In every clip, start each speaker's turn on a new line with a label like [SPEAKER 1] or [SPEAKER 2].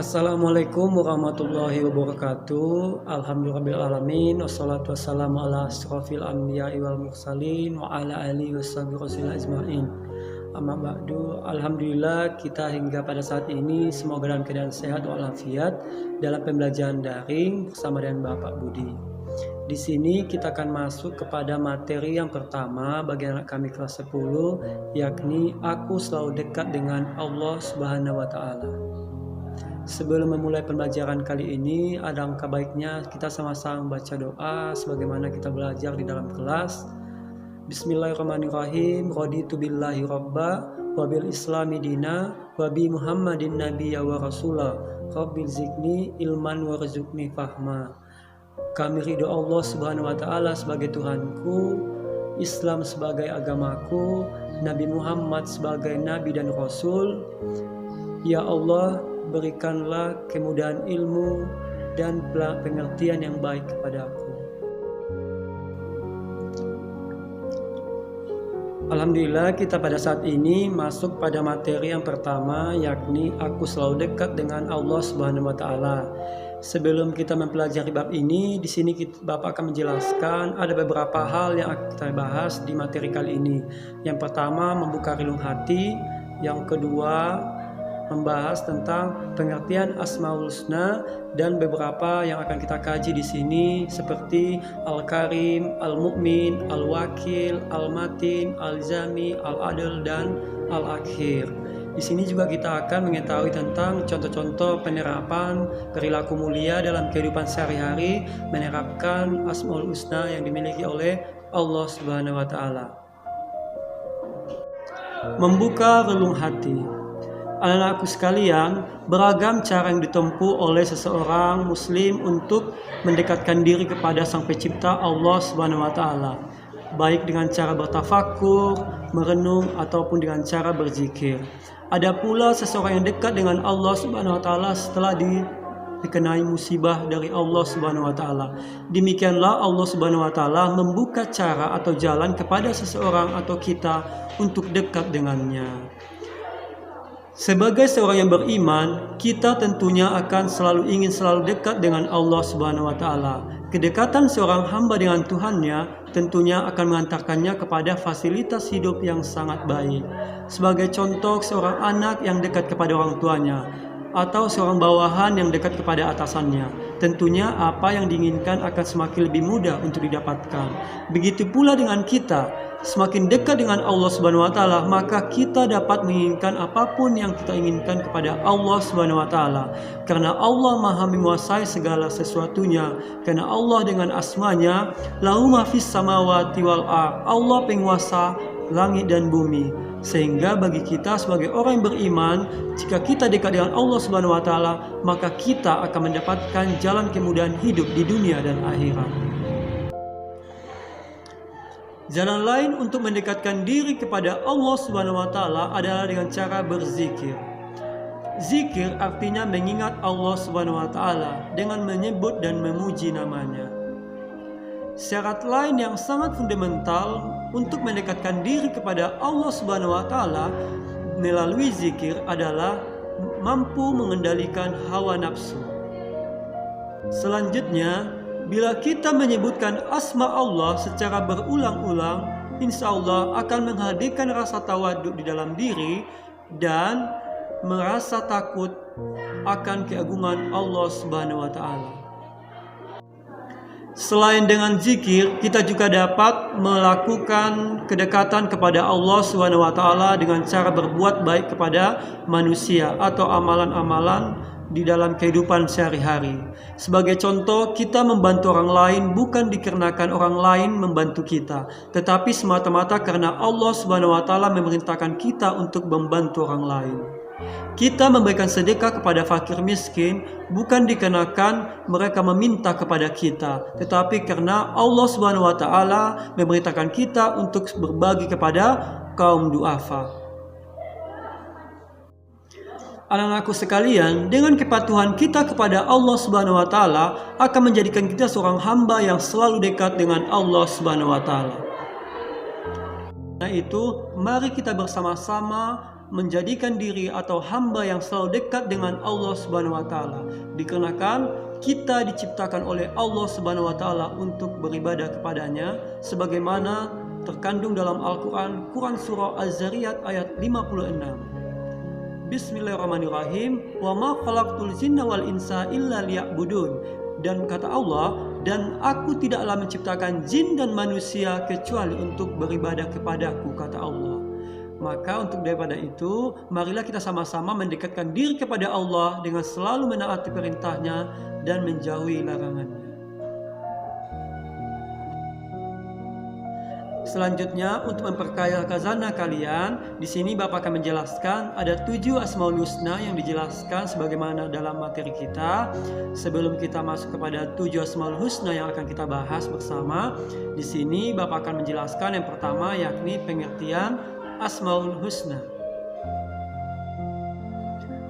[SPEAKER 1] Assalamualaikum warahmatullahi wabarakatuh. Alhamdulillahirrahmanirrahim. Wassalatu wassalamu ala asrofil anbiya'i wal mursalin wa ala alihi wassabihi rasulillah ajma'in. Amma ba'du. Alhamdulillah kita hingga pada saat ini semoga dalam keadaan sehat walafiat dalam pembelajaran daring bersama dengan Bapak Budi. Di sini kita akan masuk kepada materi yang pertama bagi anak kami kelas 10, yakni aku selalu dekat dengan Allah Subhanahu wa taala. Sebelum memulai pembelajaran kali ini, ada angka baiknya kita sama-sama baca doa sebagaimana kita belajar di dalam kelas. Bismillahirrahmanirrahim. Raditu billahi rabba wa bil islami dina wa bi Muhammadin nabiyya wa rasula. Rabbil zidni ilman warzuqni fahma. Kami ridho Allah Subhanahu wa taala sebagai Tuhanku, Islam sebagai agamaku, Nabi Muhammad sebagai nabi dan rasul. Ya Allah, berikanlah kemudahan ilmu dan pengertian yang baik kepada aku. Alhamdulillah kita pada saat ini masuk pada materi yang pertama, yakni aku selalu dekat dengan Allah Subhanahu wa taala. Sebelum kita mempelajari bab ini, di sini Bapak akan menjelaskan ada beberapa hal yang akan kita bahas di materi kali ini. Yang pertama, membuka relung hati. Yang kedua, membahas tentang pengertian Asmaul Husna dan beberapa yang akan kita kaji di sini seperti Al-Karim, Al-Mu'min, Al-Wakil, Al-Matin, Al-Jami, Al-Adil dan Al-Akhir. Di sini juga kita akan mengetahui tentang contoh-contoh penerapan perilaku mulia dalam kehidupan sehari-hari menerapkan Asmaul Husna yang dimiliki oleh Allah Subhanahu wa taala. Membuka relung hati. Anak-anakku sekalian, beragam cara yang ditempuh oleh seseorang muslim untuk mendekatkan diri kepada Sang Pencipta Allah Subhanahu wa taala, baik dengan cara bertafakur, merenung ataupun dengan cara berzikir. Ada pula seseorang yang dekat dengan Allah Subhanahu wa taala setelah dikenai musibah dari Allah Subhanahu wa taala. Demikianlah Allah Subhanahu wa taala membuka cara atau jalan kepada seseorang atau kita untuk dekat dengannya. Sebagai seorang yang beriman, kita tentunya akan ingin selalu dekat dengan Allah Subhanahu wa taala. Kedekatan seorang hamba dengan Tuhannya tentunya akan mengantarkannya kepada fasilitas hidup yang sangat baik. Sebagai contoh, seorang anak yang dekat kepada orang tuanya atau seorang bawahan yang dekat kepada atasannya, tentunya apa yang diinginkan akan semakin lebih mudah untuk didapatkan. Begitu pula dengan kita, semakin dekat dengan Allah Subhanahu wa taala, maka kita dapat menginginkan apapun yang kita inginkan kepada Allah Subhanahu wa taala. Karena Allah Maha menguasai segala sesuatunya. Karena Allah dengan asmanya, Lahu ma fis samawati wal ardh. Allah penguasa langit dan bumi. Sehingga bagi kita sebagai orang yang beriman, jika kita dekat dengan Allah Subhanahu wa taala, maka kita akan mendapatkan jalan kemudahan hidup di dunia dan akhirat. Jalan lain untuk mendekatkan diri kepada Allah Subhanahu wa taala adalah dengan cara berzikir. Zikir artinya mengingat Allah Subhanahu wa taala dengan menyebut dan memuji namanya. Syarat lain yang sangat fundamental untuk mendekatkan diri kepada Allah Subhanahu wa taala melalui zikir adalah mampu mengendalikan hawa nafsu. Selanjutnya, bila kita menyebutkan asma Allah secara berulang-ulang, insya Allah akan menghadirkan rasa tawaduk di dalam diri dan merasa takut akan keagungan Allah Subhanahu wa taala. Selain dengan zikir, kita juga dapat melakukan kedekatan kepada Allah Subhanahu wa taala dengan cara berbuat baik kepada manusia atau amalan-amalan di dalam kehidupan sehari-hari. Sebagai contoh, kita membantu orang lain bukan dikarenakan orang lain membantu kita, tetapi semata-mata karena Allah Subhanahu wa taala memerintahkan kita untuk membantu orang lain. Kita memberikan sedekah kepada fakir miskin bukan dikarenakan mereka meminta kepada kita, tetapi karena Allah Subhanahu wa taala memerintahkan kita untuk berbagi kepada kaum duafa. Anak-anakku sekalian, dengan kepatuhan kita kepada Allah Subhanahu wa taala akan menjadikan kita seorang hamba yang selalu dekat dengan Allah Subhanahu wa taala. Nah itu, mari kita bersama-sama menjadikan diri atau hamba yang selalu dekat dengan Allah Subhanahu wa taala. Dikarenakan kita diciptakan oleh Allah Subhanahu wa taala untuk beribadah kepadanya sebagaimana terkandung dalam Al-Qur'an, surah Az-Zariyat ayat 56. Bismillahirrahmanirrahim. Wa ma khalaqtul jinna wal insa illa liya'budun. Dan kata Allah, dan aku tidaklah menciptakan jin dan manusia kecuali untuk beribadah kepadaku, kata Allah. Maka untuk daripada itu, marilah kita sama-sama mendekatkan diri kepada Allah dengan selalu menaati perintahnya dan menjauhi larangannya. Selanjutnya, untuk memperkaya khazanah kalian, di sini Bapak akan menjelaskan ada 7 Asmaul Husna yang dijelaskan sebagaimana dalam materi kita. Sebelum kita masuk kepada 7 Asmaul Husna yang akan kita bahas bersama, di sini Bapak akan menjelaskan yang pertama yakni pengertian Asmaul Husna.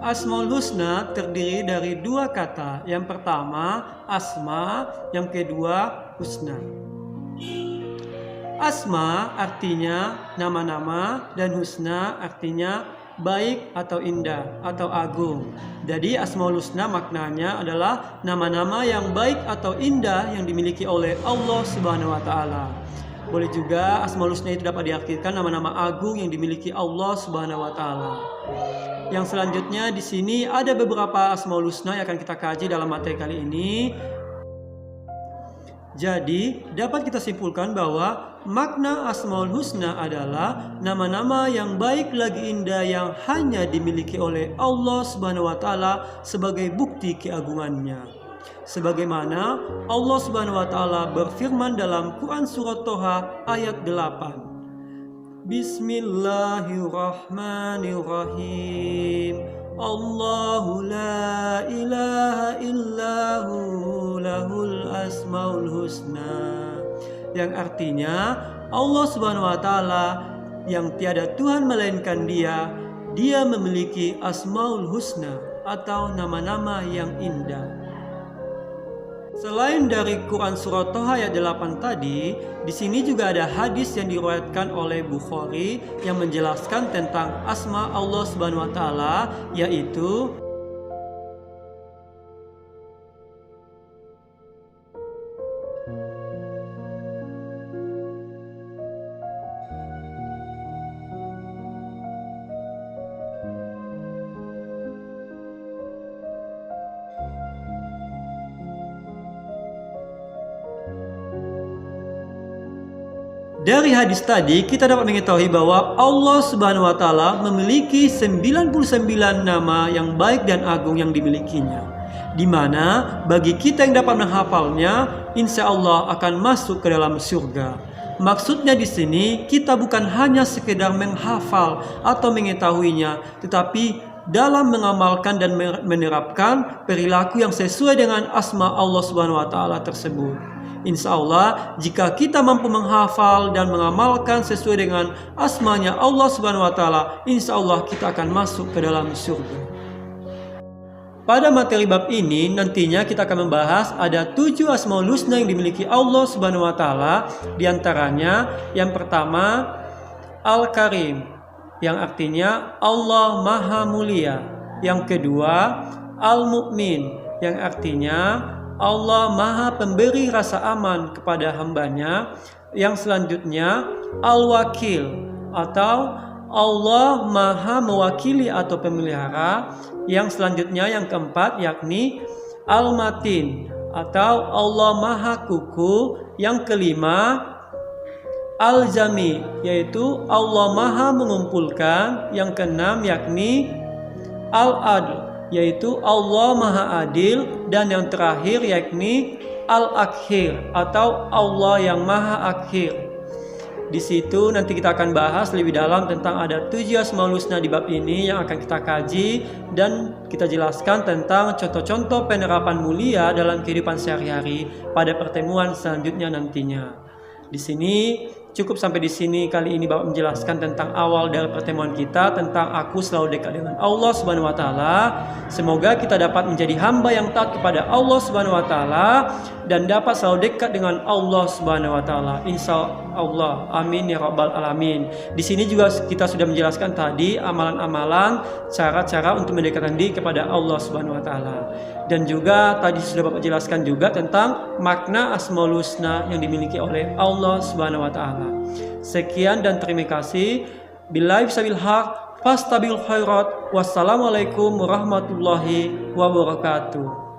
[SPEAKER 1] Asmaul Husna terdiri dari 2 kata. Yang pertama asma, yang kedua husna. Asma artinya nama-nama dan husna artinya baik atau indah atau agung. Jadi Asmaul Husna maknanya adalah nama-nama yang baik atau indah yang dimiliki oleh Allah Subhanahu wa taala. Boleh juga Asmaul Husna itu dapat diartikan nama-nama agung yang dimiliki Allah Subhanahu wa taala. Yang selanjutnya di sini ada beberapa Asmaul Husna yang akan kita kaji dalam materi kali ini. Jadi dapat kita simpulkan bahwa makna Asmaul Husna adalah nama-nama yang baik lagi indah yang hanya dimiliki oleh Allah Subhanahu wa taala sebagai bukti keagungannya. Sebagaimana Allah Subhanahu wa taala berfirman dalam Quran surah Toha ayat 8. Bismillahirrahmanirrahim. Allahu la ilaha illahu lahul asmaul husna. Yang artinya Allah Subhanahu wa taala yang tiada Tuhan melainkan Dia memiliki Asmaul Husna atau nama-nama yang indah. Selain dari Quran surah Toha ayat 8 tadi, di sini juga ada hadis yang diriwayatkan oleh Bukhari yang menjelaskan tentang asma Allah Subhanahu wa taala, yaitu dari hadis tadi kita dapat mengetahui bahwa Allah Subhanahu wa taala memiliki 99 nama yang baik dan agung yang dimilikinya, di mana bagi kita yang dapat menghafalnya, insya Allah akan masuk ke dalam surga. Maksudnya di sini kita bukan hanya sekedar menghafal atau mengetahuinya, tetapi dalam mengamalkan dan menerapkan perilaku yang sesuai dengan asma Allah Subhanahu wa taala tersebut. Insya Allah, jika kita mampu menghafal dan mengamalkan sesuai dengan asmanya Allah Subhanahu wa taala, insya Allah kita akan masuk ke dalam surga. Pada materi bab ini nantinya kita akan membahas ada 7 Asmaul Husna yang dimiliki Allah Subhanahu wa taala. Di antaranya yang pertama Al-Karim, yang artinya Allah Maha Mulia. Yang kedua Al-Mu'min, yang artinya Allah Maha Pemberi rasa aman kepada hambanya. Yang selanjutnya Al-Wakil, atau Allah Maha Mewakili atau pemelihara. Yang selanjutnya yang keempat yakni Al-Matin, atau Allah Maha Kukuh. Yang kelima Al-Jami, yaitu Allah Maha Mengumpulkan. Yang keenam yakni Al-Adl, yaitu Allah Maha Adil. Dan yang terakhir yakni Al-Akhir, atau Allah yang Maha Akhir. Di situ nanti kita akan bahas lebih dalam tentang ada 7 Asmaul Husna di bab ini yang akan kita kaji, dan kita jelaskan tentang contoh-contoh penerapan mulia dalam kehidupan sehari-hari pada pertemuan selanjutnya nantinya. Di sini cukup sampai di sini. Kali ini Bapak menjelaskan tentang awal dari pertemuan kita, tentang aku selalu dekat dengan Allah Subhanahu wa taala. Semoga kita dapat menjadi hamba yang taat kepada Allah Subhanahu wa taala dan dapat selalu dekat dengan Allah Subhanahu wa taala. Insyaallah. Amin ya rabbal alamin. Di sini juga kita sudah menjelaskan tadi amalan-amalan, cara-cara untuk mendekatkan diri kepada Allah Subhanahu wa taala. Dan juga tadi sudah Bapak jelaskan juga tentang makna Asmaul Husna yang dimiliki oleh Allah Subhanahu wa taala. Sekian dan terima kasih. Billahi sabil haq, fastabil khairat. Wassalamualaikum warahmatullahi wabarakatuh.